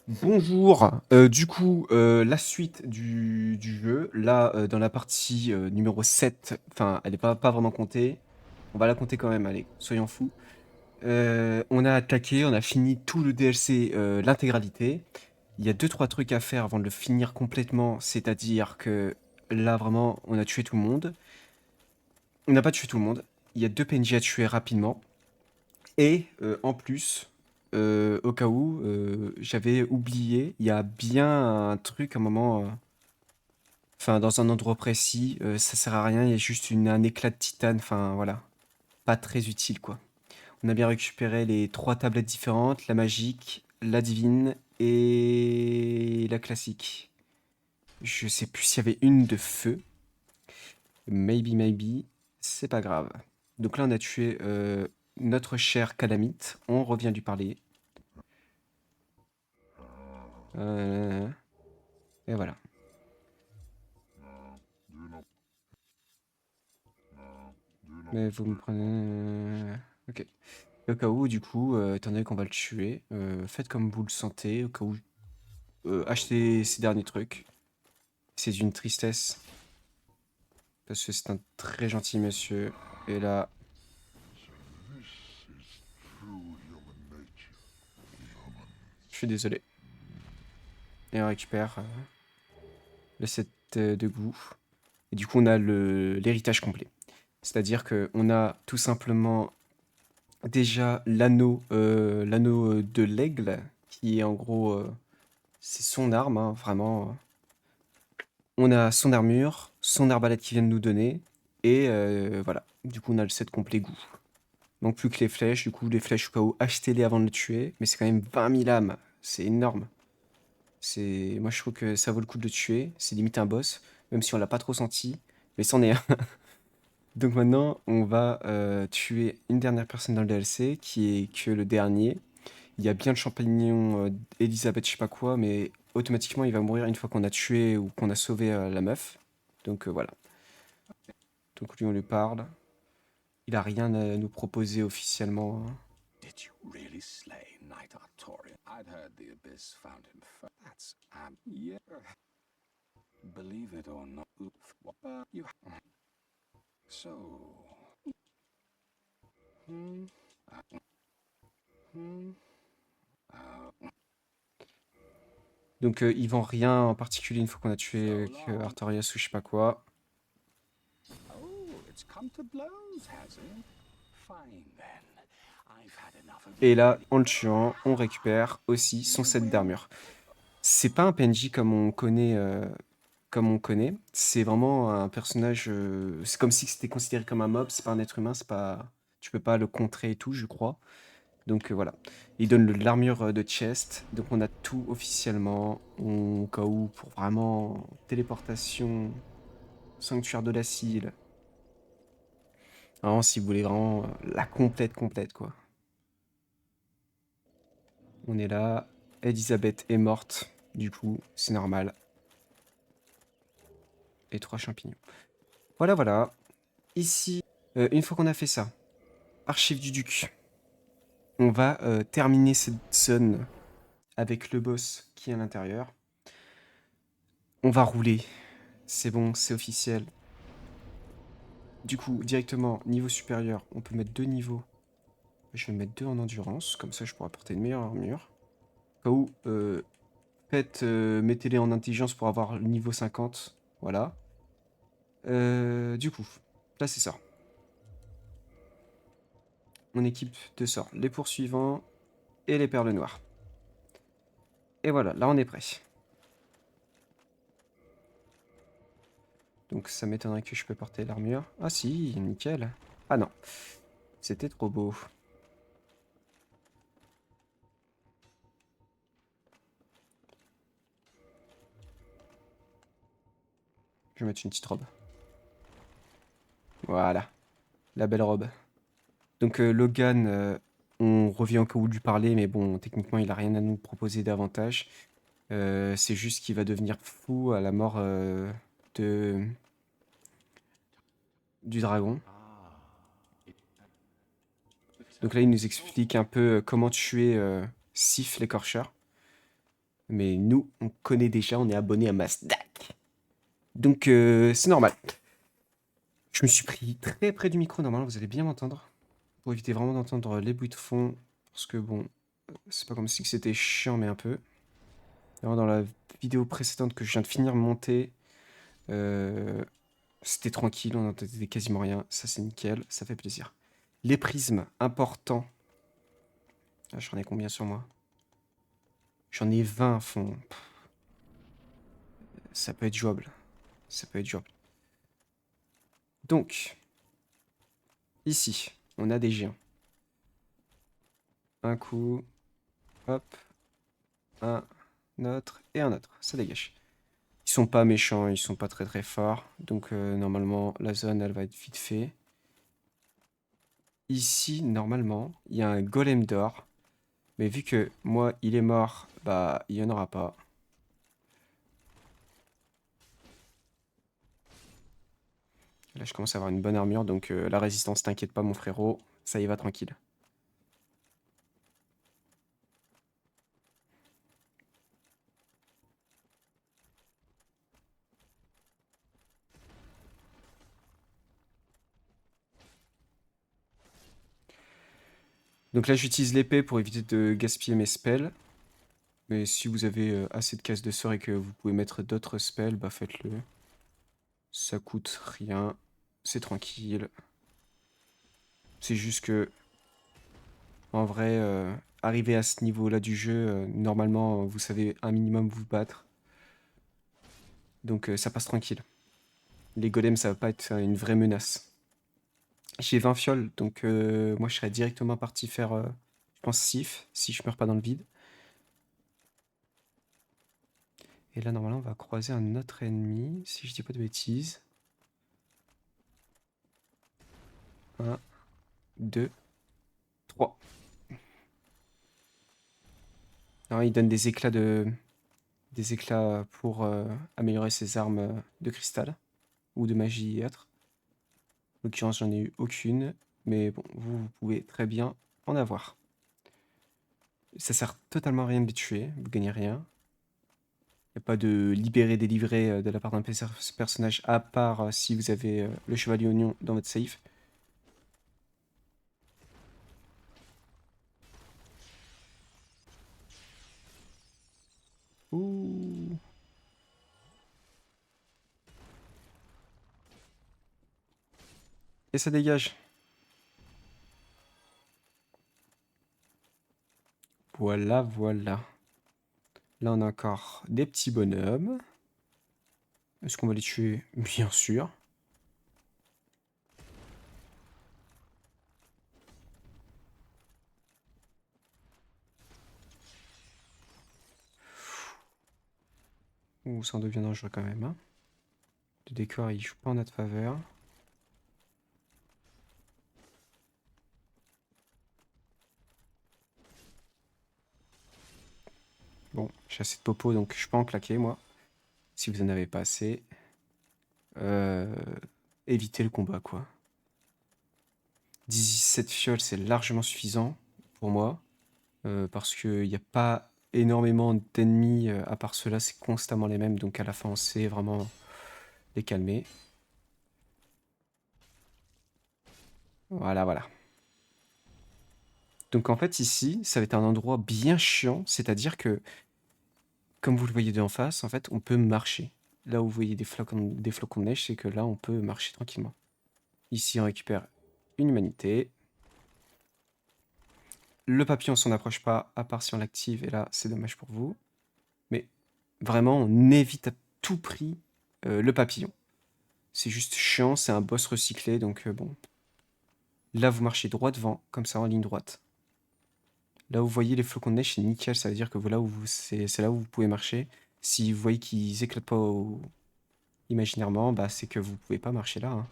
Bonjour, la suite du jeu, là, dans la partie numéro 7, enfin, elle n'est pas vraiment comptée. On va la compter quand même, allez, soyons fous. On a attaqué, on a fini tout le DLC, l'intégralité. Il y a deux trois trucs à faire avant de le finir complètement, c'est-à-dire que là, vraiment, on a tué tout le monde. On n'a pas tué tout le monde. Il y a 2 PNJ à tuer rapidement. Et en plus, au cas où, j'avais oublié, il y a bien un truc, un moment, enfin dans un endroit précis, ça sert à rien, il y a juste un éclat de titane, enfin voilà, pas très utile quoi. On a bien récupéré les 3 tablettes différentes, la magique, la divine et la classique. Je sais plus s'il y avait une de feu. Maybe, c'est pas grave. Donc là, on a tué notre cher Calamite. On revient lui parler. Euh, et voilà. Mais vous me prenez. Ok. Et au cas où, du coup, étant donné qu'on va le tuer, faites comme vous le sentez. Au cas où, achetez ces derniers trucs. C'est d'une tristesse. Parce que c'est un très gentil monsieur. Et là, je suis désolé. Et on récupère le set de goût. Et du coup, on a l'héritage complet. C'est-à-dire qu'on a tout simplement déjà l'anneau de l'aigle, qui est en gros, c'est son arme, hein, vraiment. On a son armure, son arbalète qui vient de nous donner, et voilà. Du coup, on a le set complet goût. Donc plus que les flèches, du coup, les flèches au cas où, achetez-les avant de le tuer, mais c'est quand même 20 000 âmes, c'est énorme. Moi, je trouve que ça vaut le coup de le tuer, c'est limite un boss, même si on l'a pas trop senti, mais c'en est un. Donc maintenant, on va tuer une dernière personne dans le DLC, qui est que le dernier. Il y a bien le champignon Elisabeth, je sais pas quoi, mais automatiquement, il va mourir une fois qu'on a tué ou qu'on a sauvé la meuf. Donc voilà. Donc lui, on lui parle. Il a rien à nous proposer officiellement, hein. Did you really slay Knight Artorian? I'd heard the Abyss found him first. That's, yeah. Believe it or not, you. So. Hmm. Hmm. Donc il vend rien en particulier une fois qu'on a tué So long. Artorias ou je sais pas quoi. Oh, it's come to blows, has it? Fine then. I've had enough of Et you là, already. en le tuant, on récupère aussi son You set will. d'armure. C'est pas un PNJ comme on connaît. C'est vraiment un personnage. C'est comme si c'était considéré comme un mob. C'est pas un être humain. C'est pas. Tu peux pas le contrer et tout, je crois. Donc voilà. Il donne l'armure de chest. Donc on a tout officiellement. Au cas où, pour vraiment téléportation, sanctuaire de l'asile. Vraiment, si vous voulez vraiment la complète, quoi. On est là. Elisabeth est morte. Du coup, c'est normal. Et 3 champignons. Voilà. Ici, une fois qu'on a fait ça, archive du duc, on va terminer cette zone avec le boss qui est à l'intérieur. On va rouler. C'est bon, c'est officiel. Du coup, directement, niveau supérieur, on peut mettre 2 niveaux. Je vais mettre 2 en endurance, comme ça je pourrai porter une meilleure armure. Au cas où, mettez-les en intelligence pour avoir le niveau 50. Voilà. Du coup, là c'est ça. On équipe de sorts les poursuivants et les perles noires. Et voilà, là on est prêt. Donc ça m'étonnerait que je peux porter l'armure. Ah si, nickel. Ah non, c'était trop beau. Je vais mettre une petite robe. Voilà, la belle robe. Donc Logan, on revient au cas où de lui parler, mais bon, techniquement il a rien à nous proposer davantage. C'est juste qu'il va devenir fou à la mort de... du dragon. Donc là il nous explique un peu comment tuer Sif l'écorcheur. Mais nous, on connaît déjà, on est abonné à Masdac. Donc, c'est normal. Je me suis pris très près du micro, normalement, vous allez bien m'entendre. Pour éviter vraiment d'entendre les bruits de fond. Parce que bon, c'est pas comme si c'était chiant, mais un peu. Alors, dans la vidéo précédente que je viens de finir de monter, c'était tranquille, on n'entendait quasiment rien. Ça, c'est nickel, ça fait plaisir. Les prismes, importants. Ah, j'en ai combien sur moi? J'en ai 20 à fond. Ça peut être jouable. Ça peut être jouable. Donc, ici, on a des géants. Un coup, hop, un autre et un autre. Ça dégage. Ils sont pas méchants, ils sont pas très très forts. Donc normalement, la zone, elle va être vite fait. Ici, normalement, il y a un golem d'or. Mais vu que moi, il est mort, bah, il n'y en aura pas. Là, je commence à avoir une bonne armure, donc la résistance, t'inquiète pas, mon frérot. Ça y va tranquille. Donc là, j'utilise l'épée pour éviter de gaspiller mes spells. Mais si vous avez assez de cases de sort et que vous pouvez mettre d'autres spells, bah faites-le. Ça coûte rien. C'est tranquille. C'est juste que, en vrai, arriver à ce niveau-là du jeu, normalement, vous savez un minimum vous battre. Donc ça passe tranquille. Les golems, ça va pas être une vraie menace. J'ai 20 fioles, donc moi je serais directement parti faire, je pense, Sif, si je meurs pas dans le vide. Et là, normalement, on va croiser un autre ennemi, si je dis pas de bêtises. 1, 2, 3. Non, il donne des éclats des éclats pour améliorer ses armes de cristal ou de magie et autres. En l'occurrence, j'en ai eu aucune, mais bon, vous pouvez très bien en avoir. Ça sert totalement à rien de les tuer, vous gagnez rien. Il n'y a pas de libérer, délivrer de la part d'un personnage, à part si vous avez le chevalier oignon dans votre safe. Ouh. Et ça dégage. Voilà, voilà. Là, on a encore des petits bonhommes. Est-ce qu'on va les tuer? Bien sûr. Ouh, ça en devient dangereux quand même, hein. Le décor, il joue pas en notre faveur. Bon, j'ai assez de popo, donc je peux en claquer, moi. Si vous en avez pas assez. Euh, évitez le combat, quoi. 17 fioles, c'est largement suffisant pour moi. Parce qu'il n'y a pas énormément d'ennemis, à part ceux-là, c'est constamment les mêmes. Donc à la fin, on sait vraiment les calmer. Voilà, voilà. Donc en fait, ici, ça va être un endroit bien chiant. C'est-à-dire que, comme vous le voyez d'en face, en fait, on peut marcher. Là où vous voyez des flocons de neige, c'est que là, on peut marcher tranquillement. Ici, on récupère une humanité. Le papillon, on s'en approche pas, à part si on l'active, et là, c'est dommage pour vous. Mais vraiment, on évite à tout prix le papillon. C'est juste chiant, c'est un boss recyclé, donc bon. Là, vous marchez droit devant, comme ça, en ligne droite. Là où vous voyez les flocons de neige, c'est nickel, ça veut dire que voilà c'est là où vous pouvez marcher. Si vous voyez qu'ils éclatent pas imaginairement, bah c'est que vous pouvez pas marcher là, hein.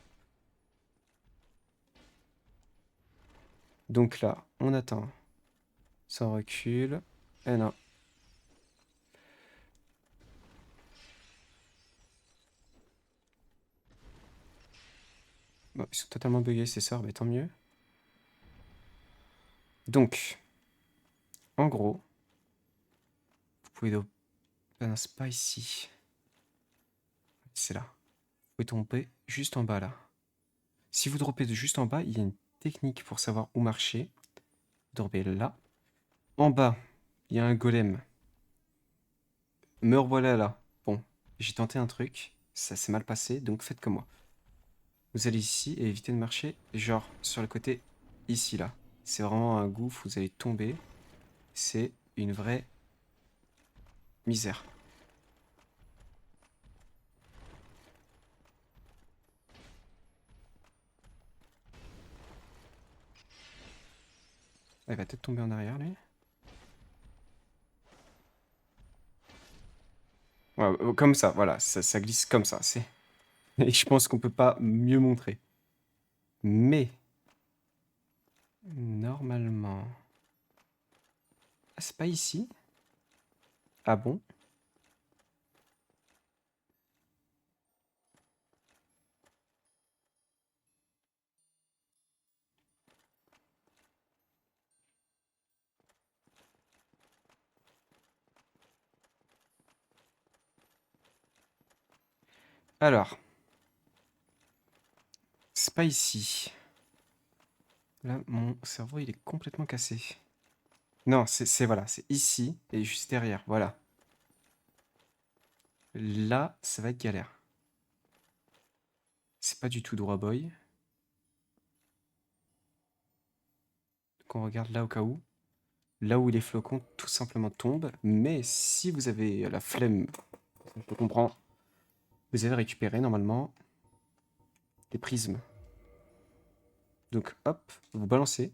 Donc là, on attend. Ça recule. Eh non. Bon, ils sont totalement buggés ces sorts, mais tant mieux. Donc, en gros, vous pouvez Ben non, c'est pas ici. C'est là. Vous pouvez tomber juste en bas là. Si vous droppez de juste en bas, il y a une technique pour savoir où marcher. Vous droppez là. En bas, il y a un golem. Me revoilà là. Bon, j'ai tenté un truc. Ça s'est mal passé, donc faites comme moi. Vous allez ici et évitez de marcher, genre sur le côté ici là. C'est vraiment un gouffre, vous allez tomber. C'est une vraie misère. Ah, il va peut-être tomber en arrière lui. Ouais, comme ça, voilà, ça glisse comme ça. Et je pense qu'on peut pas mieux montrer. Mais normalement, ah, c'est pas ici. Ah bon? Alors, c'est pas ici. Là, mon cerveau, il est complètement cassé. Non, voilà, c'est ici et juste derrière, voilà. Là, ça va être galère. C'est pas du tout droit boy. Donc on regarde là au cas où. Là où les flocons tout simplement tombent. Mais si vous avez la flemme, je comprends, vous avez récupéré normalement des prismes. Donc hop, vous balancez.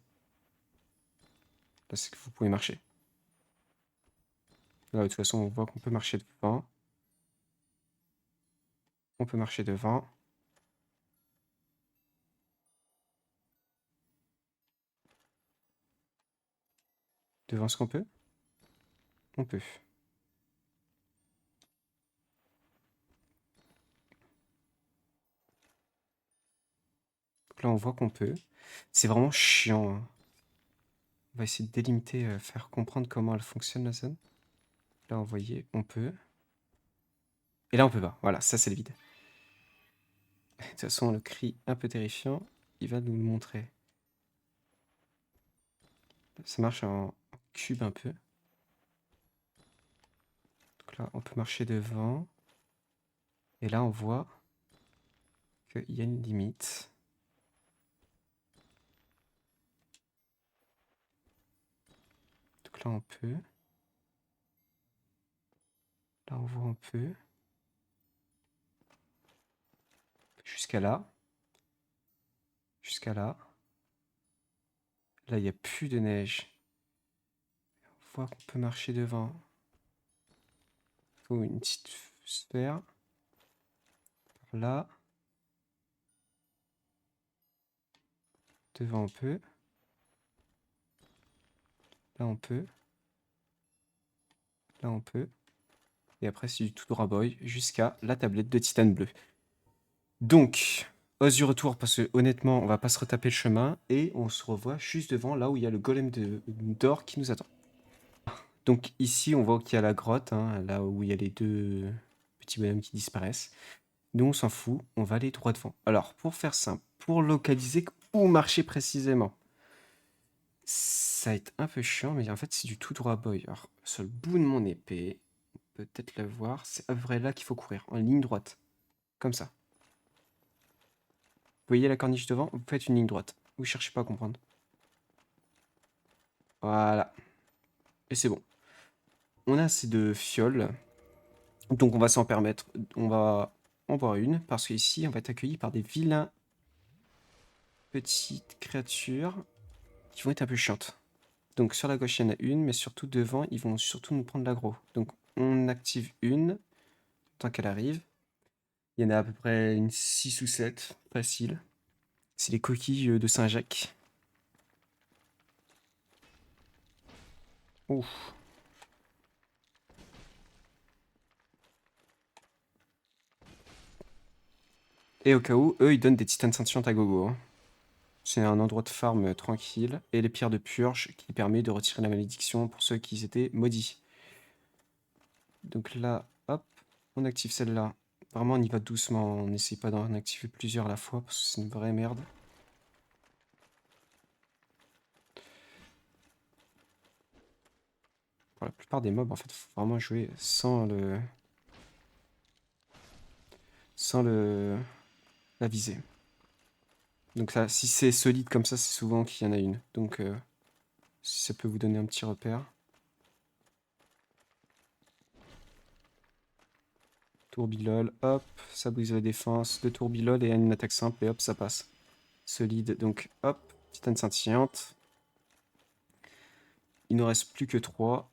Là, c'est que vous pouvez marcher. Là, de toute façon, on voit qu'on peut marcher devant. On peut marcher devant. Devant ce qu'on peut. On peut. Donc là, on voit qu'on peut. C'est vraiment chiant, hein. On va essayer de délimiter, faire comprendre comment elle fonctionne la zone. Là, vous voyez, on peut. Et là, on peut pas. Voilà, ça, c'est le vide. De toute façon, le cri un peu terrifiant, il va nous le montrer. Ça marche en cube un peu. Donc là, on peut marcher devant. Et là, on voit qu'il y a une limite. Donc là, on peut. Là, on voit un peu. Jusqu'à là. Jusqu'à là. Là, il n'y a plus de neige. On voit qu'on peut marcher devant. Il faut une petite sphère. Par là. Devant, on peut. Là, on peut. Là, on peut. Et après, c'est du tout droit boy jusqu'à la tablette de titane bleu. Donc, os du retour, parce que honnêtement, on va pas se retaper le chemin. Et on se revoit juste devant, là où il y a le golem d'or qui nous attend. Donc ici, on voit qu'il y a la grotte, hein, là où il y a les deux petits bonhommes qui disparaissent. Nous, on s'en fout, on va aller droit devant. Alors, pour faire simple, pour localiser où marcher précisément, ça va être un peu chiant, mais en fait, c'est du tout droit boy. Alors, sur le bout de mon épée, on peut peut-être le voir, c'est à peu près là qu'il faut courir, en ligne droite, comme ça. Vous voyez la corniche devant, vous faites une ligne droite. Vous cherchez pas à comprendre. Voilà. Et c'est bon. On a assez de fioles, donc on va s'en permettre. On va en boire une, parce qu'ici, on va être accueilli par des vilains petites créatures qui vont être un peu chiantes. Donc sur la gauche, il y en a une, mais surtout devant, ils vont surtout nous prendre l'aggro. Donc on active une, tant qu'elle arrive. Il y en a à peu près une 6 ou 7, facile. C'est les coquilles de Saint-Jacques. Ouf. Et au cas où, eux, ils donnent des titanes sentientes à gogo, hein. C'est un endroit de farm tranquille. Et les pierres de purge qui permet de retirer la malédiction pour ceux qui étaient maudits. Donc là, hop, on active celle-là. Vraiment, on y va doucement. On n'essaye pas d'en activer plusieurs à la fois parce que c'est une vraie merde. Pour la plupart des mobs, en fait, faut vraiment jouer sans la visée. Donc ça, si c'est solide comme ça, c'est souvent qu'il y en a une. Donc si ça peut vous donner un petit repère. Tourbilol, hop, ça brise la défense. Deux tourbilol et une attaque simple et hop, ça passe. Solide, donc hop, titane scintillante. Il nous reste plus que 3.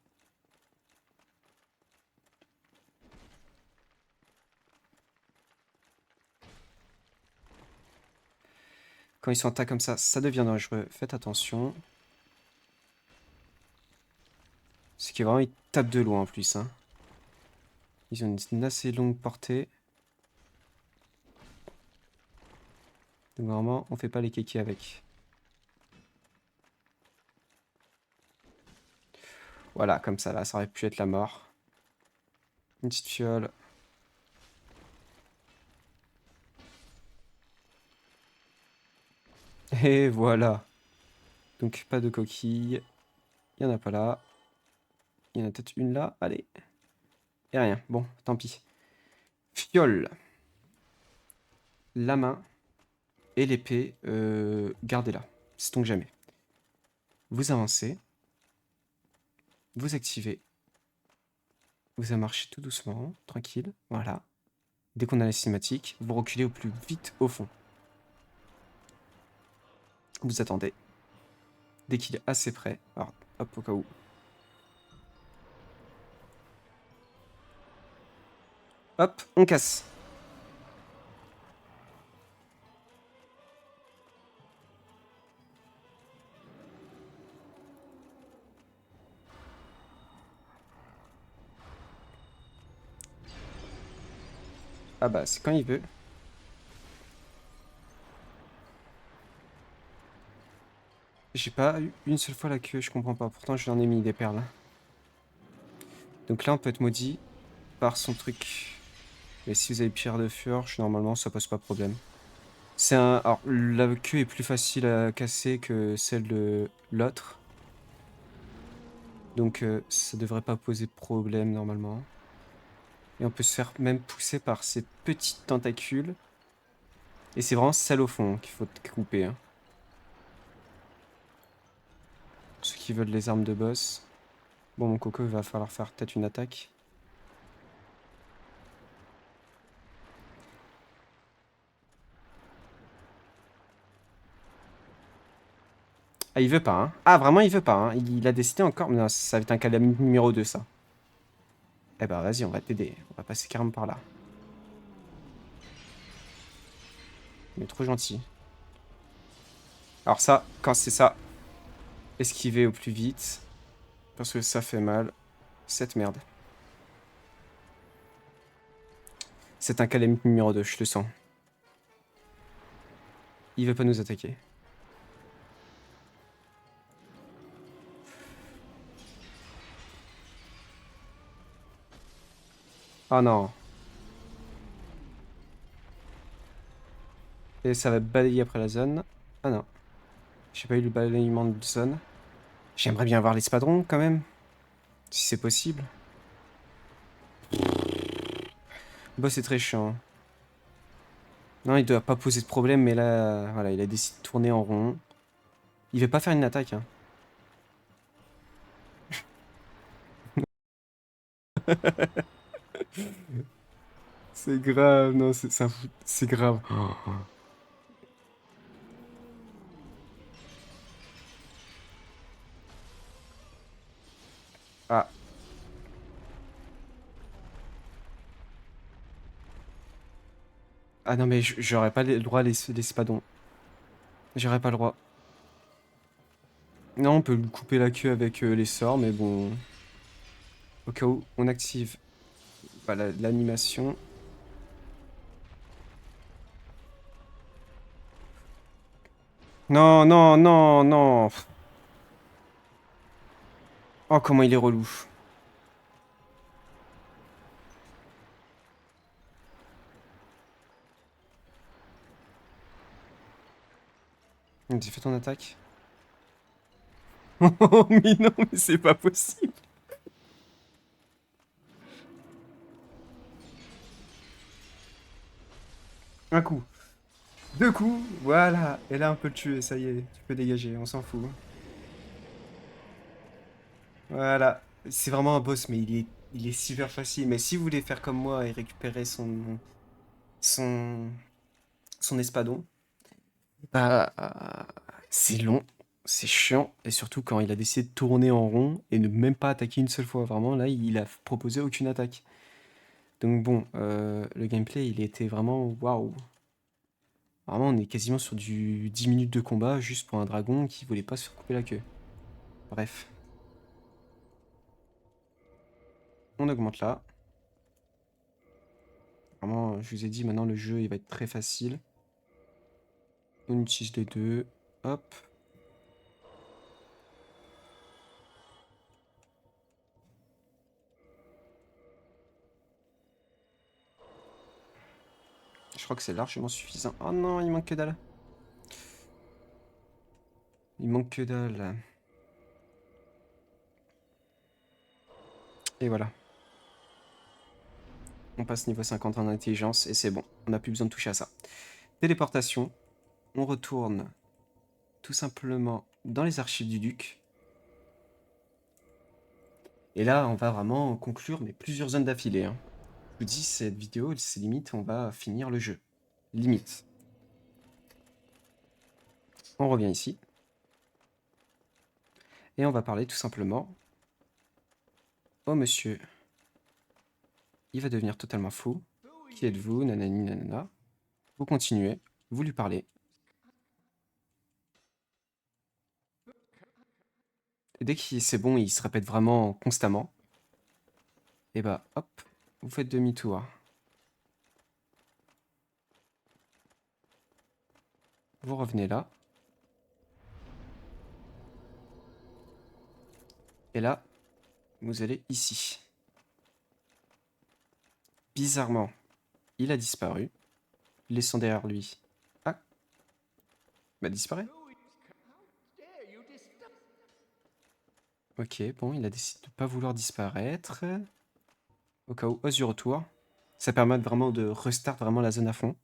Quand ils sont en tas comme ça devient dangereux. Faites attention. C'est qu'ils vraiment, ils tapent de loin en plus. Hein. Ils ont une assez longue portée. Donc vraiment, on fait pas les kékés avec. Voilà, comme ça, là, ça aurait pu être la mort. Une petite fiole. Et voilà. Donc, pas de coquille. Il n'y en a pas là. Il y en a peut-être une là. Allez. Et rien. Bon, tant pis. Fiole. La main. Et l'épée. Gardez-la. Sait-on jamais. Vous avancez. Vous activez. Vous marchez tout doucement. Tranquille. Voilà. Dès qu'on a la cinématique, vous reculez au plus vite au fond. Vous attendez. Dès qu'il est assez près. Alors, hop, au cas où. Hop, on casse. Ah bah, c'est quand il veut. J'ai pas eu une seule fois la queue, je comprends pas. Pourtant, je lui en ai mis des perles. Donc là, on peut être maudit par son truc. Et si vous avez pierre de furche, normalement, ça pose pas de problème. C'est un... Alors, la queue est plus facile à casser que celle de l'autre. Donc, ça devrait pas poser de problème, normalement. Et on peut se faire même pousser par ces petites tentacules. Et c'est vraiment celle au fond qu'il faut couper. Hein. Ceux qui veulent les armes de boss. Bon, mon coco, il va falloir faire peut-être une attaque. Ah, il veut pas, hein. Ah, vraiment, il veut pas, hein. Il a décidé encore... Non, ça va être un calamite numéro 2, ça. Eh ben, vas-y, on va t'aider. On va passer carrément par là. Il est trop gentil. Alors ça, quand c'est ça, esquivez au plus vite. Parce que ça fait mal. Cette merde. C'est un calamite numéro 2, je le sens. Il veut pas nous attaquer. Ah non. Et ça va balayer après la zone. Ah non. J'ai pas eu le balayement de zone. J'aimerais bien avoir l'espadron quand même. Si c'est possible. Le boss est très chiant. Non, il doit pas poser de problème, mais là, voilà, il a décidé de tourner en rond. Il veut pas faire une attaque, hein. C'est grave, non, c'est grave. Ah. Ah non, mais j'aurais pas le droit à l'espadon. J'aurais pas le droit. Non, on peut lui couper la queue avec les sorts, mais bon. Au cas où, on active voilà, l'animation. Non, non, non, non. Oh, comment il est relou. Tu fait ton attaque? Oh mais non, mais c'est pas possible. Un coup. Deux coups, voilà. Et là, on peut le tuer, ça y est. Tu peux dégager, on s'en fout. Voilà. C'est vraiment un boss, mais il est super facile. Mais si vous voulez faire comme moi et récupérer son, son espadon, bah, c'est long, c'est chiant. Et surtout quand il a décidé de tourner en rond et ne même pas attaquer une seule fois. Vraiment, là, il a proposé aucune attaque. Donc bon, le gameplay, il était vraiment waouh. Vraiment, on est quasiment sur du 10 minutes de combat juste pour un dragon qui voulait pas se faire couper la queue. Bref, on augmente là. Vraiment, je vous ai dit, maintenant le jeu il va être très facile. On utilise les deux. Hop. Je crois que c'est largement suffisant. Oh non, il manque que dalle. Il manque que dalle. Et voilà. On passe niveau 50 en intelligence et c'est bon. On n'a plus besoin de toucher à ça. Téléportation. On retourne tout simplement dans les archives du duc. Et là, on va vraiment conclure mais plusieurs zones d'affilée. Hein. Je vous dis, cette vidéo, c'est limite, on va finir le jeu. Limite. On revient ici. Et on va parler tout simplement au monsieur. Il va devenir totalement fou. Qui êtes-vous? Nanani nanana. Vous continuez. Vous lui parlez. Et dès que c'est bon, il se répète vraiment constamment. Et bah hop, vous faites demi-tour. Vous revenez là. Et là, vous allez ici. Bizarrement, il a disparu, laissant derrière lui... Ah, bah disparaît. Ok, bon, il a décidé de ne pas vouloir disparaître. Au cas où, ose du retour. Ça permet vraiment de restart vraiment la zone à fond.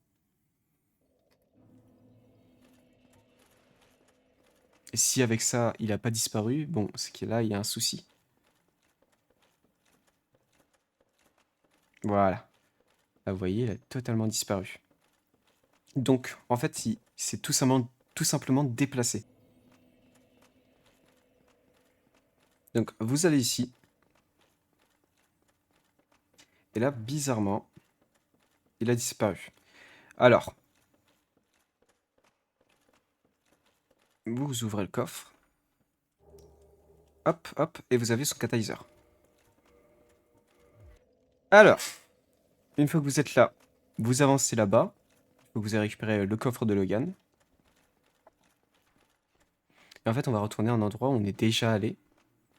Et si avec ça, il n'a pas disparu, bon, c'est que là, il y a un souci. Voilà. Là, vous voyez, il a totalement disparu. Donc, en fait, il s'est tout simplement déplacé. Donc, vous allez ici. Et là, bizarrement, il a disparu. Alors, vous ouvrez le coffre. Hop, hop, et vous avez son catalyseur. Alors, une fois que vous êtes là, vous avancez là-bas. Vous avez récupéré le coffre de Logan. Et en fait, on va retourner à un endroit où on est déjà allé.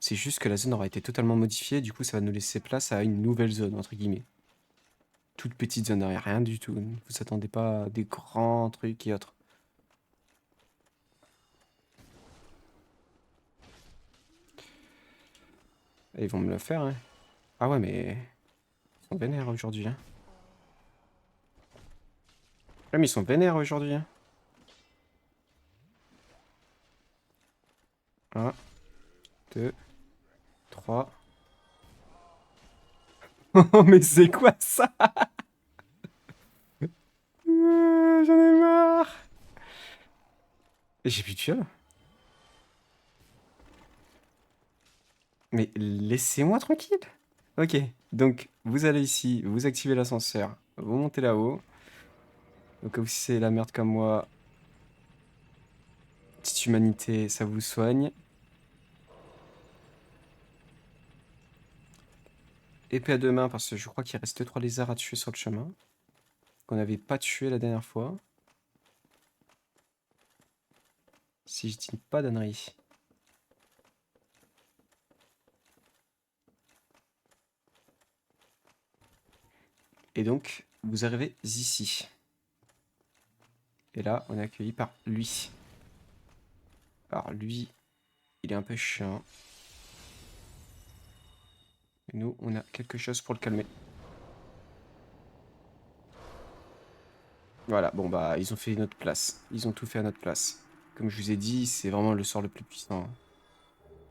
C'est juste que la zone aura été totalement modifiée. Du coup, ça va nous laisser place à une nouvelle zone, entre guillemets. Toute petite zone, rien du tout. Vous attendez pas à des grands trucs et autres. Et ils vont me le faire, hein. Ah ouais, mais... Ils sont vénères aujourd'hui, hein. Ah, mais ils sont vénères aujourd'hui, hein. 1, 2, 3... Oh, mais c'est quoi ça? J'en ai marre. J'ai plus de fioles. Mais laissez-moi tranquille. Ok, donc vous allez ici, vous activez l'ascenseur, vous montez là-haut. Donc si c'est la merde comme moi, petite humanité, ça vous soigne. Épée à deux mains parce que je crois qu'il reste 3 lézards à tuer sur le chemin. Qu'on n'avait pas tué la dernière fois. Si je dis pas d'annerie. Et donc, vous arrivez ici. Et là, on est accueilli par lui. Alors lui, il est un peu chiant. Et nous, on a quelque chose pour le calmer. Voilà, bon bah, ils ont fait notre place. Ils ont tout fait à notre place. Comme je vous ai dit, c'est vraiment le sort le plus puissant.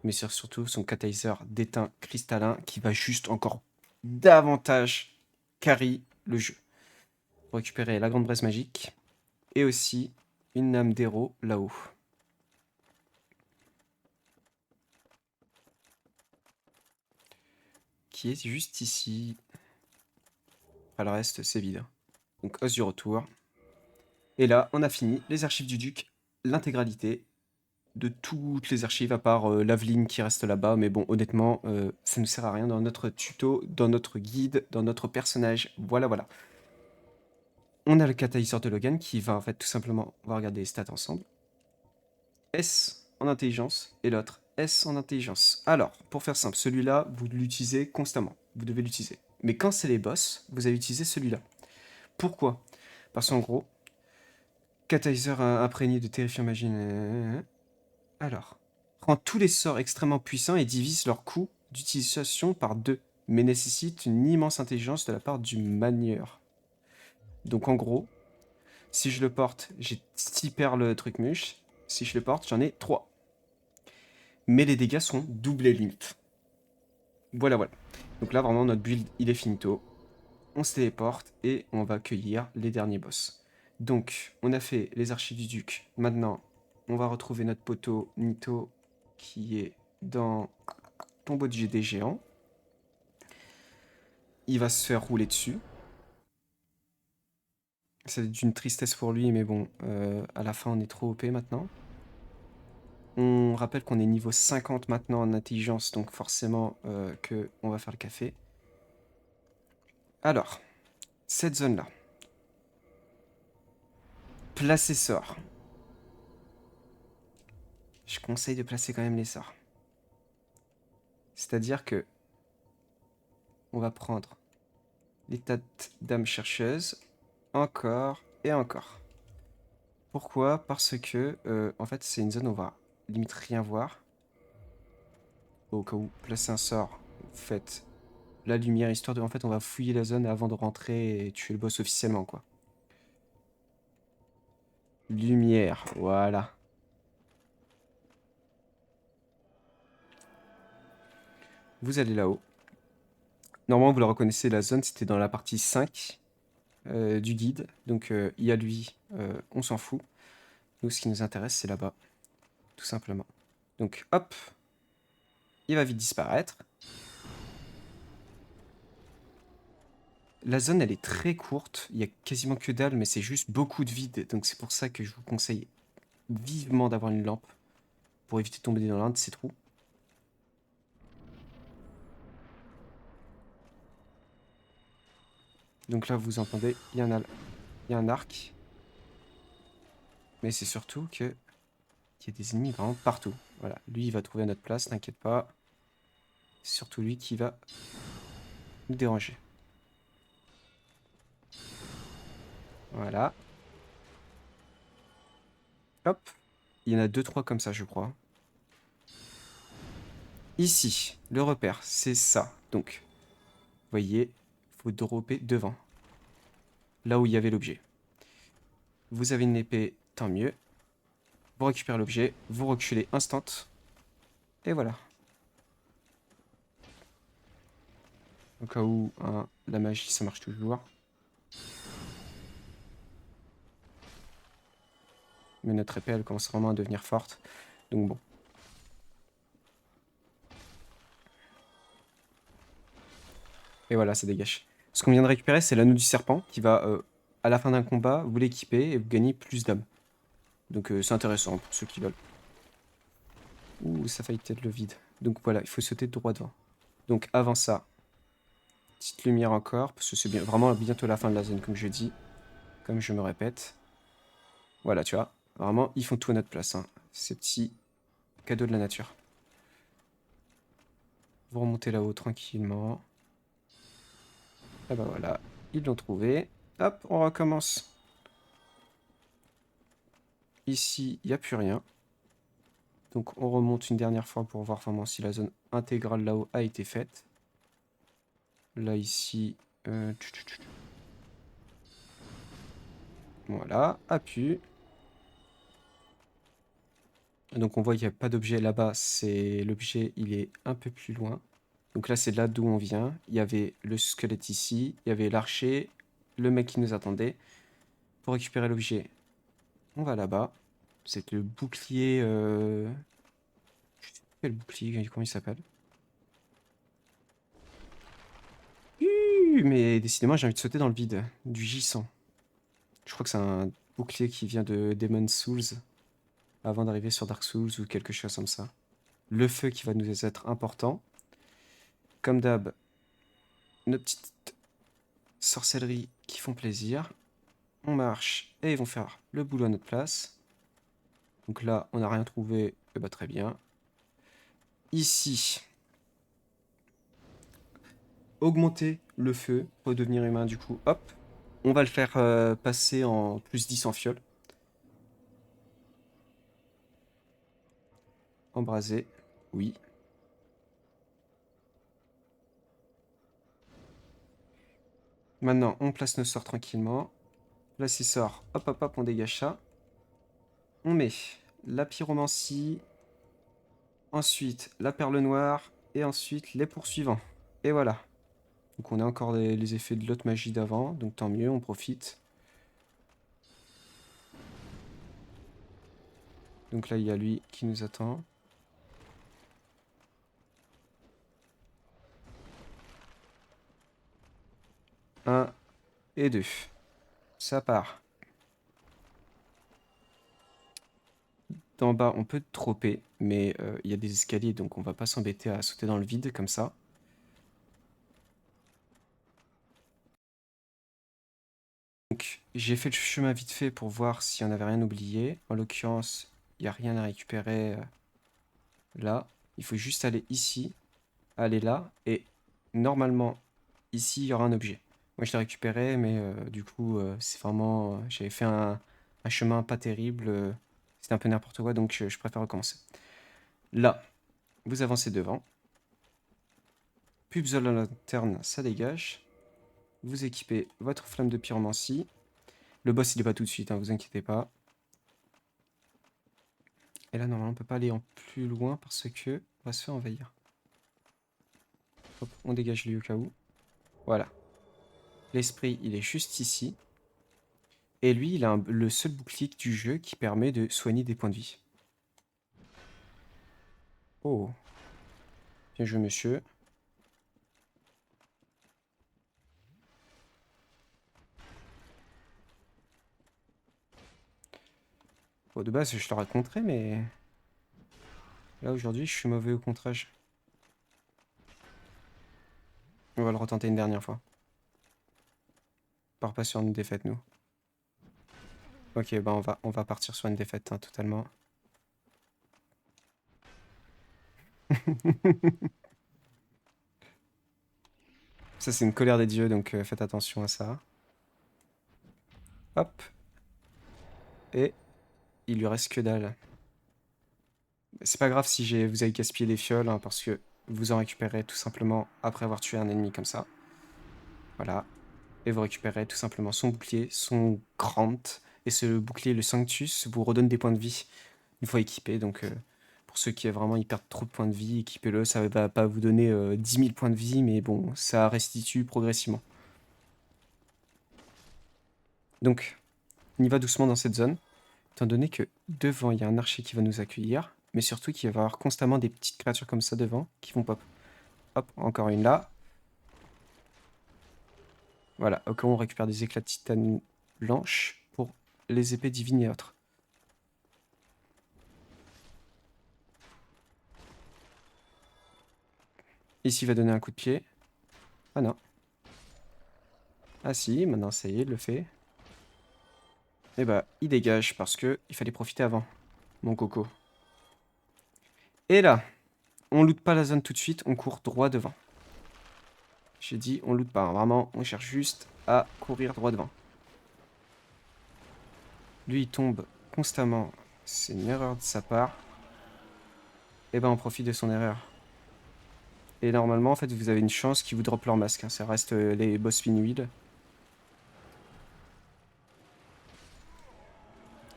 Mais c'est surtout son catalyseur d'étain cristallin qui va juste encore davantage carry le jeu. Pour récupérer la grande braise magique. Et aussi une lame d'héros là-haut. Qui est juste ici. Enfin, le reste, c'est vide. Donc, os du retour. Et là, on a fini les archives du Duc. L'intégralité de toutes les archives, à part l'Aveline qui reste là-bas. Mais bon, honnêtement, ça ne sert à rien dans notre tuto, dans notre guide, dans notre personnage. Voilà, voilà. On a le catalyseur de Logan qui va en fait tout simplement, on va regarder les stats ensemble. S en intelligence et l'autre S en intelligence. Alors, pour faire simple, celui-là, vous l'utilisez constamment. Vous devez l'utiliser. Mais quand c'est les boss, vous allez utiliser celui-là. Pourquoi? Parce qu'en gros, catalyseur imprégné de terrifiant magie. Alors, prend tous les sorts extrêmement puissants et divise leur coût d'utilisation par 2, mais nécessite une immense intelligence de la part du manieur. Donc en gros, si je le porte, j'ai 6 perles truc muche. Si je le porte, j'en ai 3. Mais les dégâts sont doublés limite. Voilà, voilà. Donc là, vraiment, notre build, il est finito. On se téléporte et on va cueillir les derniers boss. Donc, on a fait les archives du Duc. Maintenant, on va retrouver notre poteau Nito qui est dans tombeau des géants. Il va se faire rouler dessus. C'est d'une tristesse pour lui, mais bon, à la fin, on est trop OP maintenant. On rappelle qu'on est niveau 50 maintenant en intelligence, donc forcément que on va faire le café. Alors, cette zone-là. Placer sort. Je conseille de placer quand même les sorts. C'est-à-dire que on va prendre les tas de dames chercheuses, encore et encore. Pourquoi? Parce que, en fait, c'est une zone où on va limite rien voir. Au cas où placer un sort, vous faites la lumière, histoire de... En fait, on va fouiller la zone avant de rentrer et tuer le boss officiellement, quoi. Lumière, voilà. Vous allez là-haut. Normalement, vous la reconnaissez, la zone, c'était dans la partie 5 du guide. Donc, il y a lui, on s'en fout. Nous, ce qui nous intéresse, c'est là-bas. Tout simplement. Donc, hop. Il va vite disparaître. La zone, elle est très courte. Il y a quasiment que dalle, mais c'est juste beaucoup de vide. Donc, c'est pour ça que je vous conseille vivement d'avoir une lampe pour éviter de tomber dans l'un de ces trous. Donc là, vous entendez, il y a un arc. Mais c'est surtout qu'il y a des ennemis vraiment partout. Voilà, lui, il va trouver notre place, t'inquiète pas. C'est surtout lui qui va nous déranger. Voilà. Hop. Il y en a 2-3 comme ça, je crois. Ici, le repère, c'est ça. Donc, vous voyez, il faut dropper devant. Là où il y avait l'objet. Vous avez une épée, tant mieux. Vous récupérez l'objet, vous reculez instant. Et voilà. Au cas où, hein, la magie, ça marche toujours. Mais notre épée, elle commence vraiment à devenir forte. Donc bon. Et voilà, ça dégage. Ce qu'on vient de récupérer, c'est l'anneau du serpent qui va, à la fin d'un combat, vous l'équiper et vous gagnez plus d'âmes. Donc c'est intéressant pour ceux qui veulent. Ouh, ça faillit peut-être le vide. Donc voilà, il faut sauter droit devant. Donc avant ça, petite lumière encore, parce que c'est bien, vraiment bientôt la fin de la zone, comme je dis. Comme je me répète. Voilà, tu vois. Vraiment, ils font tout à notre place, hein, ces petits cadeaux de la nature. Vous remontez là-haut tranquillement. Et ben voilà, ils l'ont trouvé. Hop, on recommence. Ici, il n'y a plus rien. Donc on remonte une dernière fois pour voir vraiment si la zone intégrale là-haut a été faite. Là ici, voilà, appuie. Donc on voit qu'il n'y a pas d'objet là-bas, c'est l'objet, il est un peu plus loin. Donc là c'est là d'où on vient. Il y avait le squelette ici, il y avait l'archer, le mec qui nous attendait. Pour récupérer l'objet, on va là-bas. C'est le bouclier... Je sais pas quel bouclier, comment il s'appelle. Mais décidément j'ai envie de sauter dans le vide, du J100. Je crois que c'est un bouclier qui vient de Demon's Souls, avant d'arriver sur Dark Souls ou quelque chose comme ça. Le feu qui va nous être important. Comme d'hab, nos petites sorcelleries qui font plaisir. On marche et ils vont faire le boulot à notre place. Donc là, on n'a rien trouvé, et bah très bien. Ici, augmenter le feu, redevenir humain du coup, hop. On va le faire passer en +10 en fiole. Embraser, oui. Maintenant, on place nos sorts tranquillement. Là, c'est sort, hop hop hop, on dégage ça. On met la pyromancie, ensuite la perle noire, et ensuite les poursuivants. Et voilà. Donc on a encore les effets de l'autre magie d'avant, donc tant mieux, on profite. Donc là, il y a lui qui nous attend. Un et deux. Ça part. D'en bas, on peut dropper, mais il y a des escaliers, donc on va pas s'embêter à sauter dans le vide comme ça. Donc j'ai fait le chemin vite fait pour voir si on n'avait rien oublié. En l'occurrence, il n'y a rien à récupérer là. Il faut juste aller ici, aller là, et normalement, ici, il y aura un objet. Moi, je l'ai récupéré, mais du coup, c'est vraiment... j'avais fait un chemin pas terrible. C'était un peu n'importe quoi, donc je préfère recommencer. Là, vous avancez devant. Plus besoin de la lanterne, ça dégage. Vous équipez votre flamme de pyromancie. Le boss, il est pas tout de suite, hein, vous inquiétez pas. Et là, normalement, on peut pas aller en plus loin parce que on va se faire envahir. Hop, on dégage lui au cas où. Voilà. L'esprit, il est juste ici. Et lui, il a le seul bouclier du jeu qui permet de soigner des points de vie. Oh. Bien joué, monsieur. Bon, de base, je te raconterai, mais... Là, aujourd'hui, je suis mauvais au contrage. On va le retenter une dernière fois. On part pas sur une défaite, nous. Ok, bah on va partir sur une défaite, hein, totalement. Ça, c'est une colère des dieux, donc faites attention à ça. Hop. Et il lui reste que dalle. C'est pas grave si vous avez gaspillé des fioles, hein, parce que vous en récupérez tout simplement après avoir tué un ennemi comme ça. Voilà. Et vous récupérez tout simplement son bouclier, son Grant. Et ce bouclier, le Sanctus, vous redonne des points de vie une fois équipé. Donc pour ceux qui vraiment y perdent trop de points de vie, équipez-le. Ça va pas vous donner 10 000 points de vie, mais bon, ça restitue progressivement. Donc, on y va doucement dans cette zone, étant donné que devant, il y a un archer qui va nous accueillir, mais surtout qu'il va y avoir constamment des petites créatures comme ça devant qui vont pop. Hop, encore une là. Voilà, au cas où on récupère des éclats de titane blanches pour les épées divines et autres. Ici, il va donner un coup de pied. Ah non. Ah si, maintenant ça y est, il le fait. Et bah, il dégage parce que il fallait profiter avant, mon coco. Et là, on loot pas la zone tout de suite, on court droit devant. J'ai dit, on loot pas, hein, vraiment, on cherche juste à courir droit devant. Lui, il tombe constamment, c'est une erreur de sa part. et ben on profite de son erreur. Et normalement, en fait, vous avez une chance qu'ils vous drop leur masque. Hein. Ça reste les boss Pinwheel.